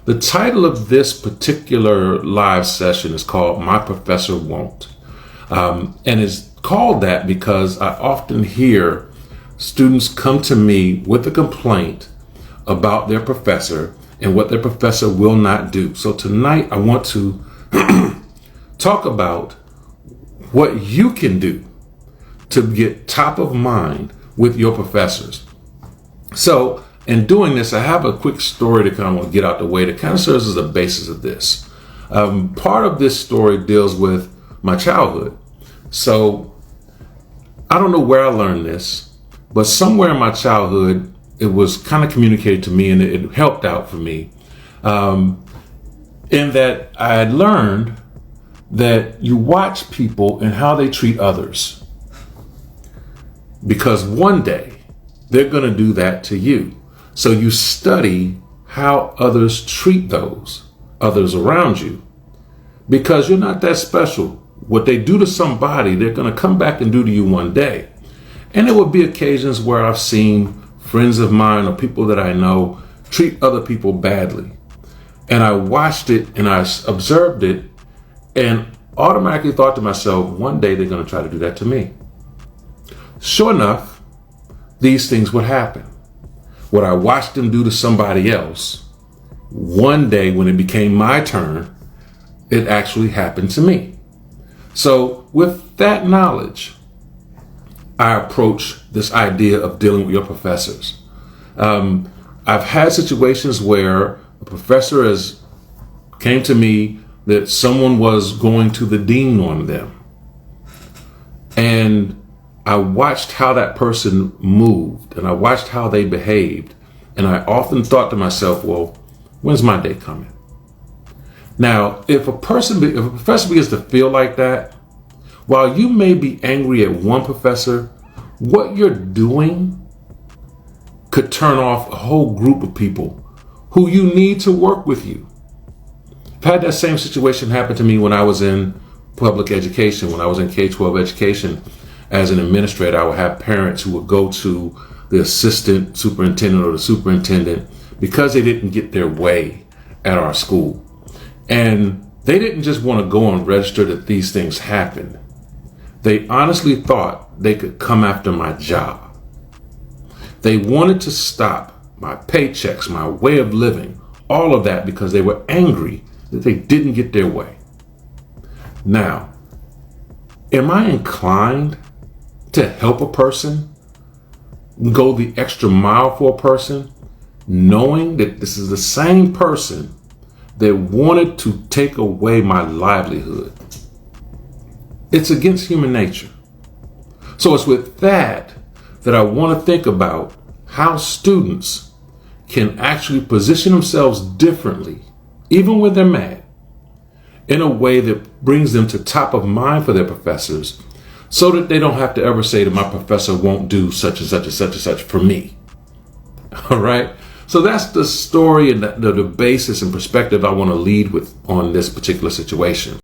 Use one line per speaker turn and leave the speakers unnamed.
The title of this particular live session is called My Professor Won't. And it's called that because I often hear students come to me with a complaint about their professor and what their professor will not do. So tonight I want to talk about what you can do to get top of mind with your professors. So in doing this, I have a quick story to kind of get out the way that kind of serves as a basis of this. Part of this story deals with my childhood. So I don't know where I learned this, but somewhere in my childhood, it was kind of communicated to me and it helped out for me. In that I had learned that you watch people and how they treat others. Because one day they're going to do that to you. So you study how others treat those others around you, because you're not that special. What they do to somebody, they're going to come back and do to you one day. And there will be occasions where I've seen friends of mine or people that I know treat other people badly. And I watched it and I observed it and automatically thought to myself, one day they're going to try to do that to me. Sure enough, these things would happen. What I watched them do to somebody else, one day when it became my turn, it actually happened to me. So with that knowledge, I approach this idea of dealing with your professors. I've had situations where a professor has came to me that someone was going to the dean on them. And I watched how that person moved and I watched how they behaved. And I often thought to myself, well, when's my day coming? Now, if a professor begins to feel like that, while you may be angry at one professor, what you're doing could turn off a whole group of people who you need to work with you. I've had that same situation happen to me when I was in public education, when I was in K-12 education. As an administrator, I would have parents who would go to the assistant superintendent or the superintendent because they didn't get their way at our school. And they didn't just want to go and register that these things happened. They honestly thought they could come after my job. They wanted to stop my paychecks, my way of living, all of that because they were angry that they didn't get their way. Now, am I inclined to help a person, go the extra mile for a person, knowing that this is the same person that wanted to take away my livelihood? It's against human nature. So it's with that I want to think about how students can actually position themselves differently, even when they're mad, in a way that brings them to top of mind for their professors, so that they don't have to ever say that my professor won't do such and such and such and such for me. All right. So that's the story and the basis and perspective I want to lead with on this particular situation.